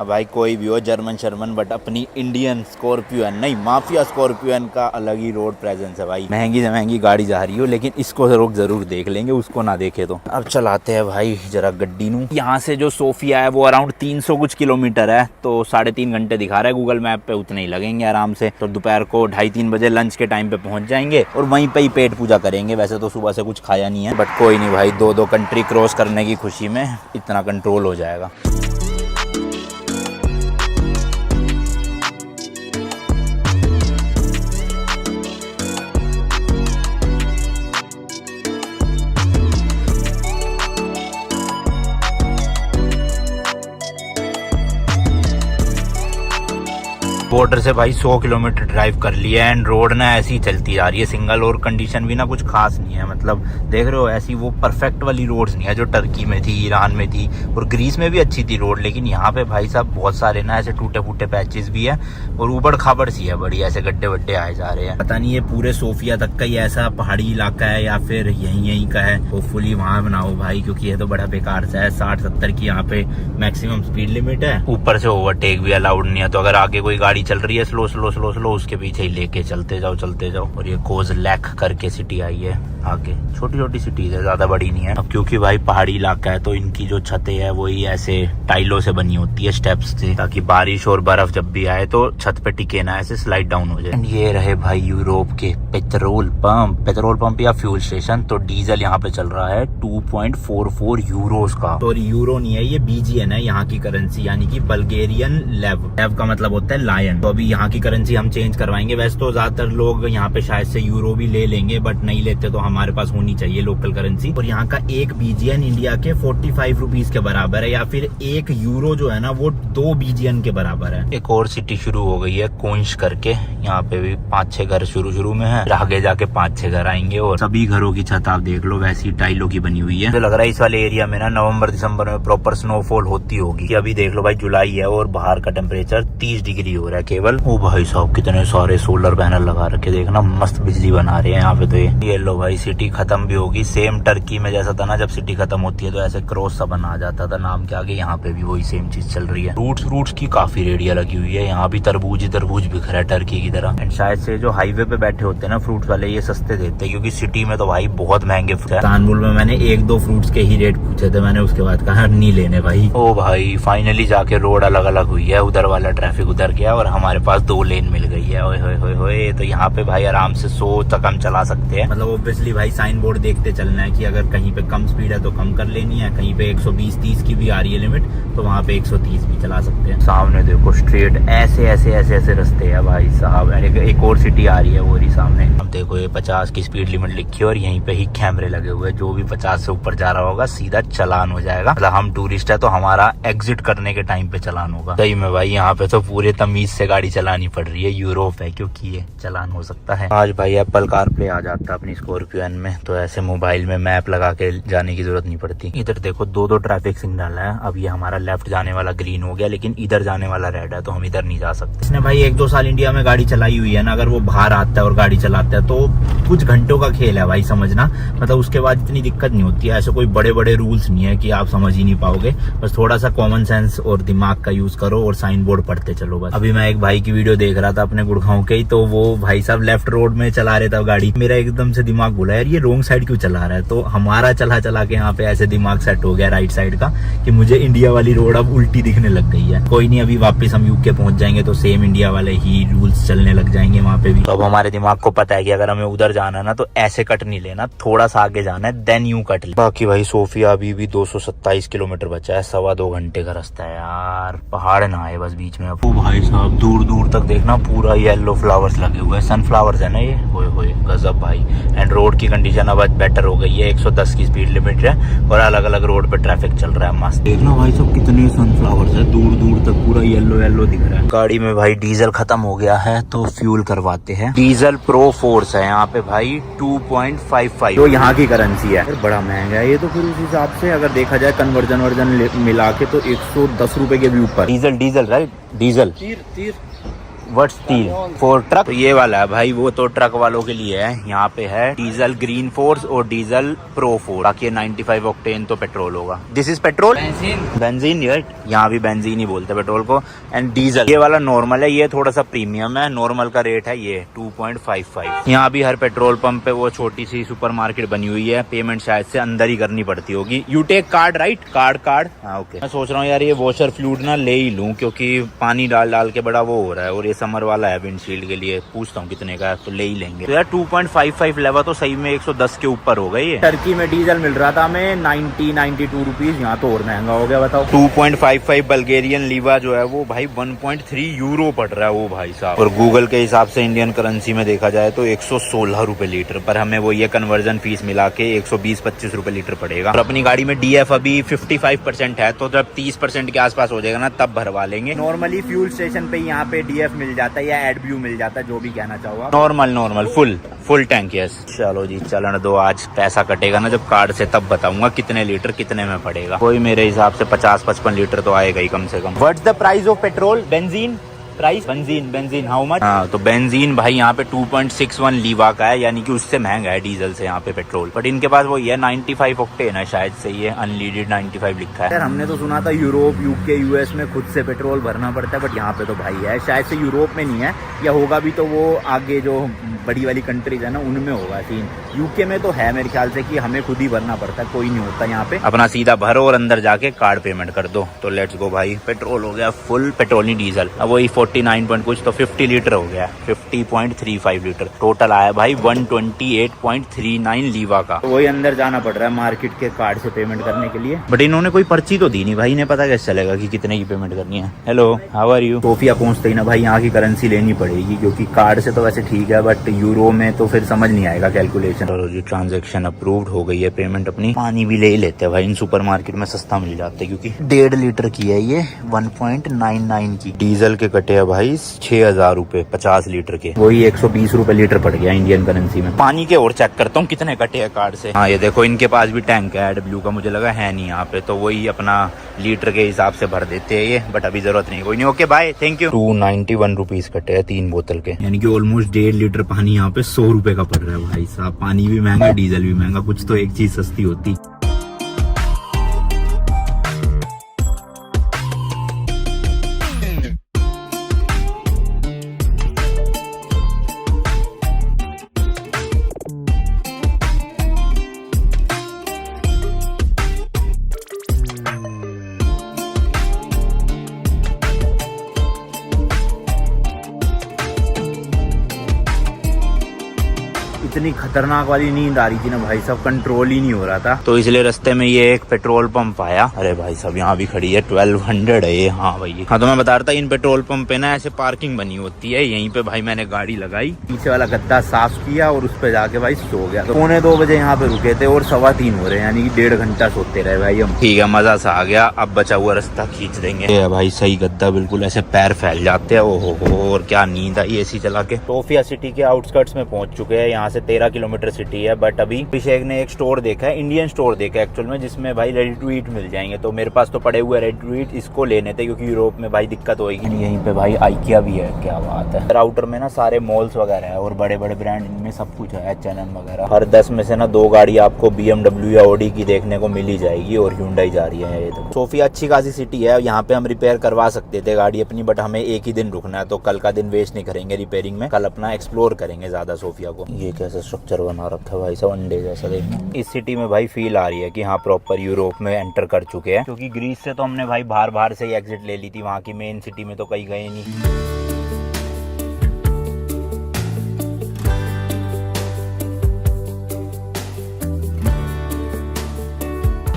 अब भाई कोई भी हो, जर्मन शर्मन, बट अपनी इंडियन स्कॉर्पियन नहीं, माफिया स्कॉर्पियन का अलग ही रोड प्रेजेंस है भाई। महंगी से महंगी गाड़ी जा रही हो, लेकिन इसको जरूर देख लेंगे, उसको ना देखे तो। अब चलाते हैं भाई जरा गड्डी नू। यहाँ से जो सोफिया है वो अराउंड 300 कुछ किलोमीटर है, तो 3.5 घंटे दिखा रहा है गूगल मैप पे, उतने ही लगेंगे आराम से। तो दोपहर को 2:30-3 बजे लंच के टाइम पे पहुंच जाएंगे और वहीं पे ही पेट पूजा करेंगे। वैसे तो सुबह से कुछ खाया नहीं है, बट कोई नहीं भाई, 2 कंट्री क्रॉस करने की खुशी में इतना कंट्रोल हो जाएगा। बॉर्डर से भाई 100 किलोमीटर ड्राइव कर लिया एंड रोड ना ऐसी चलती जा रही है सिंगल, और कंडीशन भी ना कुछ खास नहीं है। मतलब देख रहे हो, ऐसी वो परफेक्ट वाली रोड्स नहीं है जो टर्की में थी, ईरान में थी, और ग्रीस में भी अच्छी थी रोड। लेकिन यहाँ पे भाई साहब बहुत सारे ना ऐसे टूटे फूटे पैचेस भी है और ऊबड़ खाबड़ सी है बड़ी, ऐसे गड्ढे वड्डे आए जा रहे हैं। पता नहीं ये पूरे सोफिया तक का ही ऐसा पहाड़ी इलाका है या फिर यहीं का है। होपफुली वहाँ बनाओ भाई, क्योंकि ये तो बड़ा बेकार सा है। 60-70 की यहाँ पे मैक्सिमम स्पीड लिमिट है, ऊपर से ओवरटेक भी अलाउड नहीं है। तो अगर आगे कोई गाड़ी चल रही है स्लो स्लो स्लो स्लो, उसके पीछे ही लेके चलते जाओ। और ये कोज़लैक करके सिटी आई है आगे, छोटी छोटी सिटीज है, ज्यादा बड़ी नहीं है। अब क्योंकि भाई पहाड़ी इलाका है तो इनकी जो छतें है वही ऐसे टाइलों से बनी होती है, स्टेप्स से, ताकि बारिश और बर्फ जब भी आए तो छत पे टिके ना, ऐसे स्लाइड डाउन हो जाए। ये रहे भाई यूरोप के पेट्रोल पंप या फ्यूल स्टेशन। तो डीजल यहाँ पे चल रहा है 2.44 यूरोस का। तो यूरो नहीं है, ये BGN है यहाँ की करेंसी, यानी कि बल्गेरियन लेव। लेव का मतलब होता है लायन। तो अभी यहाँ की करेंसी हम चेंज करवाएंगे। वैसे तो ज्यादातर लोग यहाँ पे शायद से यूरो भी ले लेंगे, बट नहीं लेते, तो हमारे पास होनी चाहिए लोकल करेंसी। और यहाँ का एक BGN इंडिया के 45 रुपीज के बराबर है, या फिर 1 यूरो जो है ना वो 2 BGN के बराबर है। एक और सिटी शुरू हो गई है कोंश करके, यहाँ पे भी 5-6 घर शुरू में है, आगे जाके 5-6 घर आएंगे। और सभी घरों की छत आप देख लो वैसी टाइलों की बनी हुई है। तो लग रहा है इस वाले एरिया में ना नवंबर-दिसंबर में प्रॉपर स्नोफॉल होती होगी। अभी देख लो भाई जुलाई है और बाहर का टेम्परेचर 30 डिग्री हो रहा है केवल। ओ भाई साहब कितने सारे सोलर पैनल लगा रखे, देखना मस्त बिजली बना रहे हैं यहाँ पे। तो ये लो भाई सिटी खत्म भी होगी, सेम टर्की में जैसा था ना, जब सिटी खत्म होती है तो ऐसे क्रॉस सा बना जाता था नाम के आगे। यहाँ पे भी वही सेम चीज चल रही है। फ्रूट्स की काफी रेडिया लगी हुई है यहाँ भी, तरबूज बिखरा है टर्की की तरह। एंड शायद से जो हाईवे पे बैठे होते हैं ना फ्रूट्स वाले, ये सस्ते देते हैं, क्योंकि सिटी में तो भाई बहुत महंगे फ्रूट है। इस्तांबुल में मैंने 1-2 फ्रूट्स के ही रेट पूछे थे, मैंने उसके बाद कहा नहीं लेने भाई। ओ भाई फाइनली जाके रोड अलग अलग हुई है, उधर वाला ट्रैफिक उधर गया और हमारे पास 2 लेन मिल गई है। ओए होए होए। तो यहाँ पे भाई आराम से 100 तक हम चला सकते हैं। मतलब ऑब्वियसली भाई साइन बोर्ड देखते चलना है कि अगर कहीं पे कम स्पीड है तो कम कर लेनी है, कहीं पे 120-30 की भी आ रही है लिमिट तो वहाँ पे 130 भी चला सकते हैं। सामने देखो स्ट्रेट ऐसे रास्ते है भाई साहब। एक और सिटी आ रही है वो रही सामने। अब देखो ये 50 की स्पीड लिमिट लिखी है और यहीं पे ही कैमरे लगे हुए, जो भी 50 से ऊपर जा रहा होगा सीधा चलान हो जाएगा। मतलब हम टूरिस्ट है तो हमारा एग्जिट करने के टाइम पे चलान होगा। सही में भाई यहाँ पे तो पूरे तमीज से गाड़ी चलानी पड़ रही है, यूरोप है क्योंकि ये चलान हो सकता है। आज भाई एप्पल कारप्ले आ जाता है अपनी स्कॉर्पियन में, तो ऐसे मोबाइल में मैप लगा के जाने की जरूरत नहीं पड़ती। इधर देखो 2 ट्रैफिक सिग्नल है। अब ये हमारा लेफ्ट जाने वाला ग्रीन हो गया, लेकिन इधर जाने वाला रेड है, तो हम इधर नहीं जा सकते। इसने भाई 1-2 साल इंडिया में गाड़ी चलाई हुई है ना, अगर वो बाहर आता है और गाड़ी चलाता है तो कुछ घंटों का खेल है भाई, समझना। मतलब उसके बाद इतनी दिक्कत नहीं होती है। ऐसे कोई बड़े रूल्स नहीं है कि आप समझ ही नहीं पाओगे। बस थोड़ा सा कॉमन सेंस और दिमाग का यूज करो और साइन बोर्ड पढ़ते चलो बस। अभी मैं एक भाई की वीडियो देख रहा था अपने गुड़गांव के ही, तो वो भाई साहब लेफ्ट रोड में चला रहे था गाड़ी। मेरा एकदम से दिमाग बोला यार ये रोंग साइड क्यों चला रहा है। तो हमारा चला के यहाँ पे ऐसे दिमाग सेट हो गया राइट साइड का कि मुझे इंडिया वाली रोड अब उल्टी दिखने लग गई है। कोई नहीं, अभी वापस हम यूके पहुंच जाएंगे तो सेम इंडिया वाले ही रूल्स चलने लग जाएंगे वहाँ पे भी। तो अब हमारे दिमाग को पता है कि अगर हमें उधर जाना है ना तो ऐसे कट नहीं लेना, थोड़ा सा आगे जाना है देन यू कट ले। बाकी भाई सोफिया अभी भी 227 किलोमीटर बचा है, 2.25 घंटे का रास्ता है यार। पहाड़ ना आए बस बीच में। अब भाई साहब दूर तक देखना पूरा येलो फ्लावर्स लगे हुए हैं, सनफ्लावर्स है ना ये। होए गजब भाई। एंड रोड की कंडीशन अब बेटर हो गई है, 110 की स्पीड लिमिट है और अलग अलग रोड पे ट्रैफिक चल रहा है मस्त। देखना भाई साहब कितने सनफ्लावर्स है, दूर तक पूरा येलो दिख रहा है। गाड़ी में भाई डीजल खत्म हो गया है तो फ्यूल करवाते हैं। डीजल प्रो फोर्स है यहाँ पे भाई 2.55, जो यहाँ की करेंसी है। बड़ा महंगा है ये तो, फिर उस हिसाब से अगर देखा जाए कन्वर्जन मिला के तो 110 रुपए के भी ऊपर। Diesel right, diesel what steel for truck, तो ये वाला है भाई, वो तो ट्रक वालों के लिए है। यहाँ पे है डीजल ग्रीन फोर्स और डीजल प्रो फोर्स, बाकी 95 ऑक्टेन तो पेट्रोल होगा। दिस इज पेट्रोल, बेंजीन, यहाँ भी बेंजीन ही बोलते हैं पेट्रोल को। एंड डीजल ये वाला नॉर्मल है, ये थोड़ा सा प्रीमियम है। नॉर्मल का रेट है ये 2.55। यहाँ भी हर पेट्रोल पंप पे वो छोटी सी सुपरमार्केट बनी हुई है। पेमेंट शायद से अंदर ही करनी पड़ती होगी। You take card right, card. हाँ ओके। मैं सोच रहा हूँ यार ये वॉशर फ्लूइड ना ले ही लूँ, क्योंकि पानी डाल डाल के बड़ा वो हो रहा है, और ये समर वाला है विंडशील्ड के लिए। पूछता हूँ कितने का है, तो ले ही लेंगे। तो यार 2.55 लेवा तो सही में 110 के ऊपर हो गई है। टर्की में डीजल मिल रहा था हमें 92 रुपीज, यहाँ तो और महंगा हो गया बताओ। 2.55 बल्गेरियन लीवा जो है वो भाई 1.3 यूरो पड़ रहा है वो भाई साहब। और गूगल के हिसाब से इंडियन करेंसी में देखा जाए तो 116 रुपए लीटर, पर हमें वो ये कन्वर्जन फीस मिला के 120-25 रुपए लीटर पड़ेगा। और अपनी गाड़ी में डीएफ अभी 55% है, तो जब 30% के आसपास हो जाएगा ना तब भरवा लेंगे। नॉर्मली फ्यूल स्टेशन पे यहाँ पे डीएफ मिल जाता है या एडब्ल्यू मिल जाता है, जो भी कहना चाहो आप। Normal full tank. यस चलो जी चलन दो, आज पैसा कटेगा ना जब कार्ड से, तब बताऊंगा कितने लीटर कितने में पड़ेगा। कोई मेरे हिसाब से 50-55 लीटर तो आएगा ही कम से कम। What's the price of petrol, benzene price, benzene how much? हाँ तो बेंजीन भाई यहाँ पे 2.61 लीवा का है, यानी कि उससे महंगा है डीजल से यहाँ पे पेट्रोल। बट इनके पास वो ये 95 ऑक्टेन है शायद से, ये अनलीडेड 95 लिखा है। यार हमने तो सुना था यूरोप, यूके, यूएस में खुद से पेट्रोल भरना पड़ता है, बट यहाँ पे तो भाई है। शायद से यूरोप में नहीं है, या होगा भी तो वो आगे जो बड़ी वाली कंट्रीज है ना उनमें होगा सीन। यूके में तो है मेरे ख्याल से कि हमें खुद ही भरना पड़ता है, कोई नहीं होता यहाँ पे। अपना सीधा भरो और अंदर जाके कार्ड पेमेंट कर दो, तो लेट्स गो भाई। पेट्रोल हो गया फुल, पेट्रोल नहीं डीजल। अब वही 49 पॉइंट कुछ, तो 50 लीटर हो गया, 50.35 लीटर टोटल आया भाई 128.39 लीवा का। तो वही अंदर जाना पड़ रहा है मार्केट के कार्ड से पेमेंट करने के लिए। बट इन्होंने कोई पर्ची तो दी नहीं भाई, इन्हें पता कैसे चलेगा कि कितने की पेमेंट करनी है। Hello how are you? Sofia पहुंचते ही ना भाई यहाँ की करेंसी लेनी पड़ेगी, क्योंकि कार्ड से तो वैसे ठीक है, बट यूरो में तो फिर समझ नहीं आएगा कैलकुलेशन। चलो जी ट्रांजेक्शन अप्रूव्ड हो गई है, पेमेंट अपनी। पानी भी ले ही लेते हैं भाई, इन सुपर मार्केट में सस्ता मिल जाता है, क्योंकि 1.5 लीटर की है ये 1.99 की। डीजल के कटे है भाई 6,000 रुपए 50 लीटर के, वही 120 रुपए लीटर पड़ गया इंडियन करेंसी में। पानी के और चेक करता हूँ कितने कटे हैं कार्ड से। हाँ ये देखो इनके पास भी टैंक है एडब्ल्यू का, मुझे लगा है नहीं यहाँ पे, तो वही अपना लीटर के हिसाब से भर देते हैं ये, बट अभी जरूरत नहीं। कोई नहीं, okay bye, thank you. 291 rupees कटे हैं 3 बोतल के, यानी कि ऑलमोस्ट 1.5 लीटर पानी यहाँ पे 100 रुपए का पड़ रहा है भाई साहब। पानी भी महंगा, डीजल भी महंगा, कुछ तो एक चीज सस्ती होती। इतनी खतरनाक वाली नींद आ रही थी ना भाई साहब, कंट्रोल ही नहीं हो रहा था। तो इसलिए रास्ते में ये एक पेट्रोल पंप आया। अरे भाई साहब यहाँ भी खड़ी है, 1200 है ये। हाँ भाई, हाँ तो मैं बता रहा था इन पेट्रोल पंप पे ना ऐसे पार्किंग बनी होती है। यहीं पे भाई मैंने गाड़ी लगाई, पीछे वाला गद्दा साफ किया और उस पे जाके भाई सो गया। तो 2:45 बजे यहाँ पे रुके थे और 3:15 हो रहे हैं, यानी कि 1.5 घंटा सोते रहे भाई हम। ठीक है, मजा सा आ गया। अब बचा हुआ रास्ता खींच देंगे भाई। सही गद्दा, बिल्कुल ऐसे पैर फैल जाते हैं। ओहो, और क्या नींद आई एसी चला के। सोफिया सिटी के आउटस्कर्ट्स में पहुंच चुके हैं। यहाँ से 13 किलोमीटर सिटी है। बट अभी अभिषेक ने एक स्टोर देखा है, इंडियन स्टोर देखा है एक्चुअल में, जिसमें भाई रेडी टू ईट मिल जाएंगे। तो मेरे पास तो पड़े हुए रेडी टू ईट, इसको लेने थे क्योंकि यूरोप में भाई दिक्कत होगी। यहीं पे भाई आइकिया भी है, क्या बात है। राउटर में ना सारे मॉल्स वगैरह है और बड़े बड़े ब्रांड, इनमें सब कुछ है, H&M वगैरह। हर 10 में से ना 2 गाड़ी आपको BMW या Audi की देखने को मिल ही जाएगी, और Hyundai जा रही है। ये तो सोफिया अच्छी खासी सिटी है, यहाँ पे हम रिपेयर करवा सकते थे गाड़ी अपनी, बट हमें एक ही दिन रुकना है, तो कल का दिन वेस्ट नहीं करेंगे रिपेयरिंग में। कल अपना एक्सप्लोर करेंगे ज्यादा सोफिया को। ये कैसा स्ट्रक्चर बना रखा है भाई साहब, अंडे जैसा देखना। इस सिटी में भाई फील आ रही है कि हाँ प्रॉपर यूरोप में एंटर कर चुके हैं, क्योंकि ग्रीस से तो हमने भाई बाहर से ही एग्जिट ले ली थी, वहाँ की मेन सिटी में तो कहीं गए नहीं।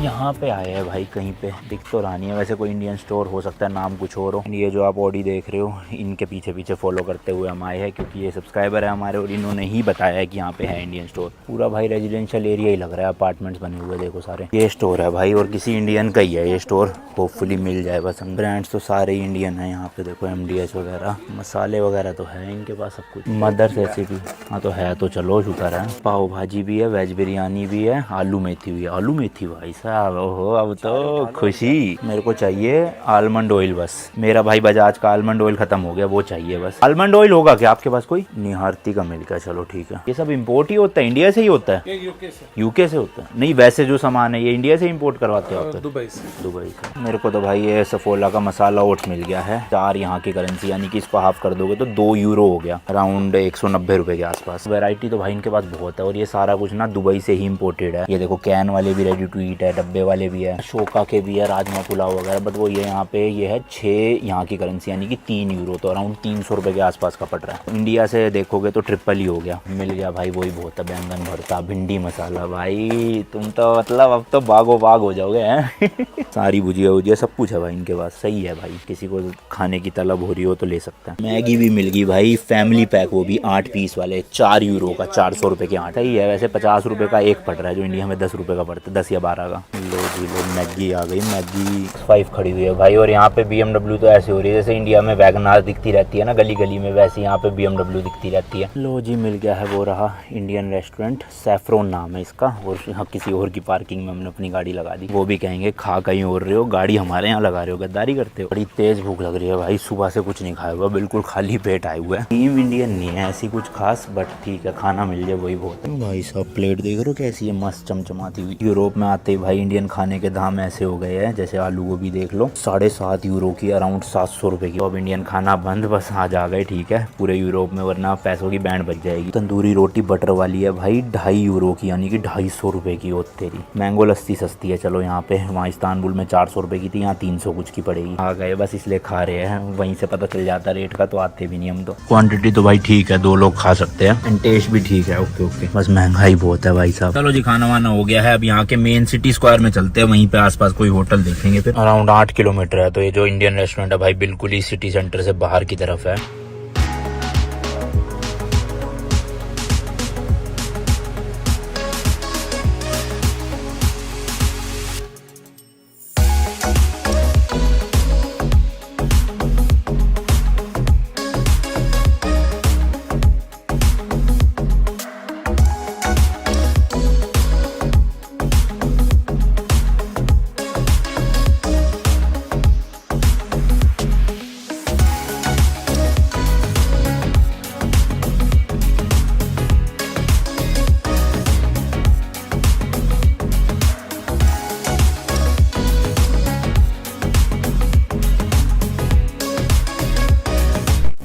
यहाँ पे आए हैं भाई, कहीं पे दिख तो रहा नहीं है, वैसे कोई इंडियन स्टोर हो सकता है, नाम कुछ और हो। ये जो आप ऑडी देख रहे हो, इनके पीछे पीछे फॉलो करते हुए हम आए हैं, क्योंकि ये सब्सक्राइबर है हमारे और इन्होंने ही बताया है कि यहाँ पे है इंडियन स्टोर। पूरा भाई रेजिडेंशियल एरिया ही लग रहा है, अपार्टमेंट्स बने हुए देखो सारे। ये स्टोर है भाई, और किसी इंडियन का ही है ये स्टोर, होपफुली मिल जाए बस। ब्रांड्स तो सारे इंडियन है यहाँ पे, देखो MDH वगैरह, मसाले वगैरह तो है इनके पास सब कुछ। मदर्स रेसिपी, हाँ तो है, तो चलो शुक्र है। पाव भाजी भी है, वेज बिरयानी भी है, आलू मेथी भी है। आलू मेथी भाई साहब साहब, ओहो अब तो खुशी। मेरे को चाहिए आलमंड ऑयल बस। मेरा भाई बजाज का आलमंड ऑयल खत्म हो गया, वो चाहिए बस। आलमंड ऑयल होगा क्या आपके पास कोई? निहारती का मिल गया, चलो ठीक है। ये सब इम्पोर्ट ही होता है, इंडिया से ही होता है? यूके से होता है? नहीं वैसे जो सामान है ये इंडिया से इम्पोर्ट करवाते हो आप? दुबई से। मेरे को तो भाई ये सफोला का मसाला ओट्स मिल गया है, 4 यहाँ की करेंसी, यानी कि इसको हाफ कर दोगे तो 2 यूरो हो गया, अराउंड 190 रुपए के आसपास। वैरायटी तो भाई इनके पास बहुत है, और ये सारा कुछ ना दुबई से ही इम्पोर्टेड है। ये देखो कैन वाले भी रेडी टू ईट है, डब्बे वाले भी है, शोका के भी है, राजमा पुलाव वगैरह। बट वो ये यहाँ पे ये है 6 यहाँ की करेंसी, यानी कि 3 यूरो, तो अराउंड 300 रुपए के आसपास का पड़ रहा है। इंडिया से देखोगे तो ट्रिपल ही हो गया। मिल गया भाई वही बहुत है, बैंगन भरता, भिंडी मसाला। भाई तुम तो मतलब अब तो बागो बाग हो जाओगे हैं। सारी भुजिया वुजिया सब कुछ है भाई इनके पास, सही है भाई। किसी को खाने की तलब हो रही हो तो ले सकता है। मैगी भी मिल गई भाई, फैमिली पैक, वो भी 8 पीस वाले, 4 यूरो का, 400 रुपए के 8। सही है वैसे, 50 रुपए का एक पड़ रहा है, जो इंडिया में 10 रुपए का पड़ता है, 10 या 12 का। लो जी लो, मैगी आ गई, मैगी 5 खड़ी हुई है भाई। और यहाँ पे BMW तो ऐसे हो रही है जैसे इंडिया में वैगनार दिखती रहती है ना गली गली में, वैसे यहाँ पे BMW दिखती रहती है। लो जी मिल गया है, वो रहा इंडियन रेस्टोरेंट, सैफ्रॉन नाम है इसका। और यहाँ किसी और की पार्किंग में हमने अपनी गाड़ी लगा दी। वो भी कहेंगे खा कहीं और रहे हो, गाड़ी हमारे यहाँ लगा रहे हो, गद्दारी करते हो। बड़ी तेज भूख लग रही है भाई, सुबह से कुछ नहीं खाया हुआ, बिल्कुल खाली पेट आए हुए हैं। टीम इंडियन नहीं है ऐसी कुछ खास, बट ठीक है, खाना मिल जाए वही बहुत है। भाई सब प्लेट देख रहे हो कैसी है, मस्त चमचमाती हुई। यूरोप में आते ही भाई इंडियन खाने के दाम ऐसे हो गए हैं, जैसे आलू गोभी देख लो, 7.5 यूरो की, अराउंड 700 रुपए की। अब इंडियन खाना बंद, बस आज आ गए ठीक है पूरे यूरोप में, वरना पैसों की बैंड बच जाएगी। तंदूरी रोटी बटर वाली है भाई 2.5 यूरो की, यानी कि 250 रुपए की। और तेरी मैंगो लस्सी सस्ती है, चलो यहाँ पे, वहाँ इस्तांबुल में 400 रुपए की थी, यहाँ 300 कुछ की पड़ेगी। आ गए बस इसलिए खा रहे हैं, वहीं से पता चल जाता रेट का, तो आते भी नहीं हम तो। क्वांटिटी तो भाई ठीक है, 2 लोग खा सकते हैं, एंड टेस्ट भी ठीक है, ओके ओके। बस महंगाई बहुत है भाई साहब। चलो जी खाना वाना हो गया है, अब यहाँ के मेन सिटी स्क्वायर में चलते हैं, वहीं पे आसपास कोई होटल देखेंगे। फिर अराउंड 8 किलोमीटर है, तो ये जो इंडियन रेस्टोरेंट है भाई बिल्कुल ही सिटी सेंटर से बाहर की तरफ है।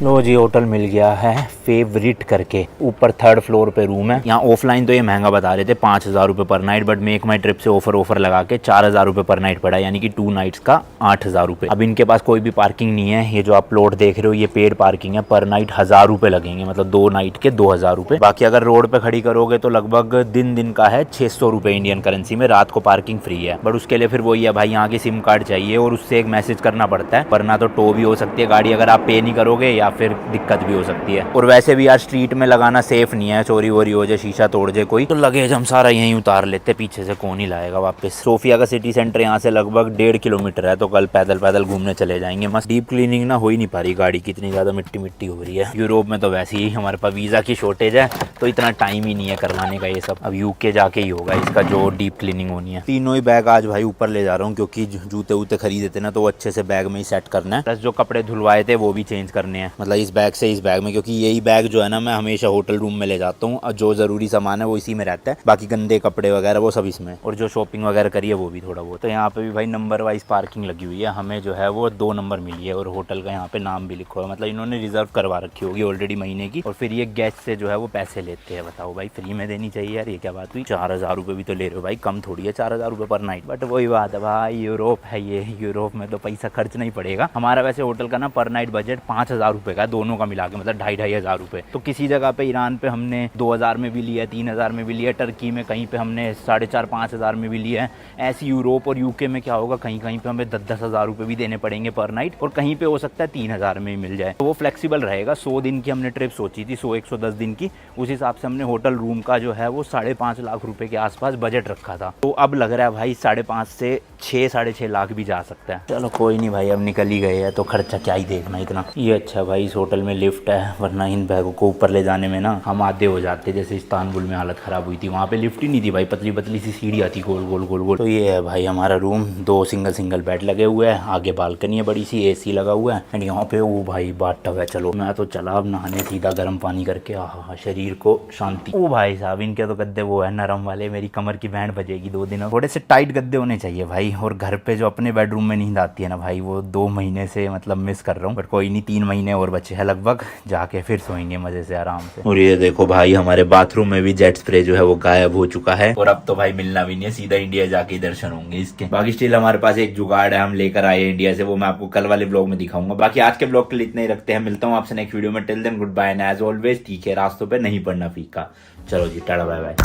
लो जी होटल मिल गया है, फेवरेट करके, ऊपर 3rd फ्लोर पे रूम है। यहाँ ऑफलाइन तो ये महंगा बता रहे थे 5,000 रुपये पर night, but make my trip से ऑफर लगा के 4,000 रुपये पर नाइट पड़ा, यानी कि 2 नाइट्स का 8,000 रुपये। अब इनके पास कोई भी पार्किंग नहीं है, ये जो आप प्लॉट देख रहे हो ये पेड पार्किंग है, पर नाइट 1,000 रुपये लगेंगे, मतलब 2 नाइट के 2,000 रुपये। बाकी अगर रोड पे खड़ी करोगे तो लगभग दिन का है 600 रुपये इंडियन करेंसी में, रात को पार्किंग फ्री है। बट उसके लिए फिर वही है भाई, यहाँ की सिम कार्ड चाहिए और उससे एक मैसेज करना पड़ता है, वरना तो टो भी हो सकती है गाड़ी अगर आप पे नहीं करोगे, या फिर दिक्कत भी हो सकती है। और वैसे भी यार स्ट्रीट में लगाना सेफ नहीं है, चोरी वोरी हो जाए, शीशा तोड़ जाए कोई, तो लगेज हम सारा यहीं उतार लेते, पीछे से कौन ही लाएगा वापस। सोफिया का सिटी सेंटर यहाँ से लगभग 1.5 किलोमीटर है, तो कल पैदल घूमने चले जाएंगे मस्त। डीप क्लीनिंग ना हो ही नहीं पा रही गाड़ी की, इतनी ज्यादा मिट्टी हो रही है। यूरोप में तो वैसे ही हमारे पास वीजा की शॉर्टेज है, तो इतना टाइम ही नहीं है करवाने का ये सब। अब यूके जाके ही होगा इसका जो डीप क्लीनिंग होनी है। तीनों ही बैग आज भाई ऊपर ले जा रहा हूँ, क्योंकि जूते वूते खरीदे थे ना, तो वो अच्छे से बैग में ही सेट करना है। प्लस जो कपड़े धुलवाए थे वो भी चेंज करने हैं, मतलब इस बैग से इस बैग में, क्योंकि यही बैग जो है ना मैं हमेशा होटल रूम में ले जाता हूँ, और जो ज़रूरी सामान है वो इसी में रहता है, बाकी गंदे कपड़े वगैरह वो सब इसमें, और जो शॉपिंग वगैरह करी है वो भी थोड़ा बहुत। तो यहाँ पे भी भाई नंबर वाइज पार्किंग लगी हुई है, हमें जो है वो 2 नंबर मिली है, और होटल का यहाँ पे नाम भी लिखा है, मतलब इन्होंने रिजर्व करवा रखी होगी ऑलरेडी महीने की, और फिर ये गेस्ट से जो है वो पैसे लेते हैं। बताओ भाई, फ्री में देनी चाहिए यार, ये क्या बात हुई? 4,000 रुपये भी तो ले रहे हो भाई, कम थोड़ी है 4,000 रुपये पर नाइट। बट वही बात है भाई, यूरोप है ये, यूरोप में तो पैसा खर्च नहीं पड़ेगा। हमारा वैसे होटल का ना पर नाइट बजट 5,000 रुपये का, दोनों का मिला के, मतलब 2,500 रुपये। तो किसी जगह पे ईरान पे हमने 2,000 में भी लिया, 3,000 में भी लिया, टर्की में कहीं पे हमने 4,500-5,000 में भी लिया है। ऐसे यूरोप और यूके में क्या होगा, कहीं कहीं पे हमें 10-10 हज़ार रुपये भी देने पड़ेंगे पर नाइट, और कहीं पे हो सकता है 3,000 में ही मिल जाए। तो वो फ्लेक्सिबल रहेगा। 100 दिन की हमने ट्रिप सोची थी, 100-110 दिन की, उस हिसाब से हमने होटल रूम का जो है वो 5.5 लाख रुपए के आसपास बजट रखा था। तो अब लग रहा है भाई 5.5 से 6-6.5 लाख भी जा सकता है। चलो कोई नहीं भाई, अब निकल ही गए हैं तो खर्चा क्या ही देखना इतना। ये अच्छा भाई भाई इस होटल में लिफ्ट है, वरना इन बैगों को ऊपर ले जाने में ना हम आधे हो जाते। जैसे इस्तांबुल में हालत खराब हुई थी, वहाँ पे लिफ्ट ही नहीं थी भाई, पतली पतली सी सीढ़ी आती गोल गोल गोल गोल। तो ये है भाई हमारा रूम, 2 सिंगल बेड लगे हुए हैं, आगे बालकनी है बड़ी सी, AC लगा हुआ है एंड यहाँ पे वो भाई बाथटब है। चलो मैं तो चला अब नहाने सीधा गर्म पानी करके, आहा शरीर को शांति। ओ भाई साहब इनके तो गद्दे वो है नरम वाले, मेरी कमर की बैंड बजेगी 2 दिन। थोड़े से टाइट गद्दे होने चाहिए भाई। और घर पे जो अपने बेडरूम में नींद आती है ना भाई, वो 2 महीने से मतलब मिस कर रहा हूँ। बट कोई नहीं, 3 महीने और बचे हैं लगभग, जाके फिर सोएंगे मजे से आराम से। और ये देखो भाई हमारे बाथरूम में भी जेट स्प्रे जो है वो गायब हो चुका है, और अब तो भाई मिलना भी नहीं है, सीधा इंडिया जाके दर्शन होंगे इसके। बाकी स्टिल हमारे पास एक जुगाड़ है, हम लेकर आए इंडिया से, वो मैं आपको कल वाले ब्लॉग में दिखाऊंगा। बाकी आज के ब्लॉग के लिए इतना ही रखते हैं, मिलता हूँ आपसे नेक्स्ट वीडियो में। Till then good bye and as always ठीक है, रास्तों पे नहीं पड़ना फीका। चलो जी, टाटा बाय बाय।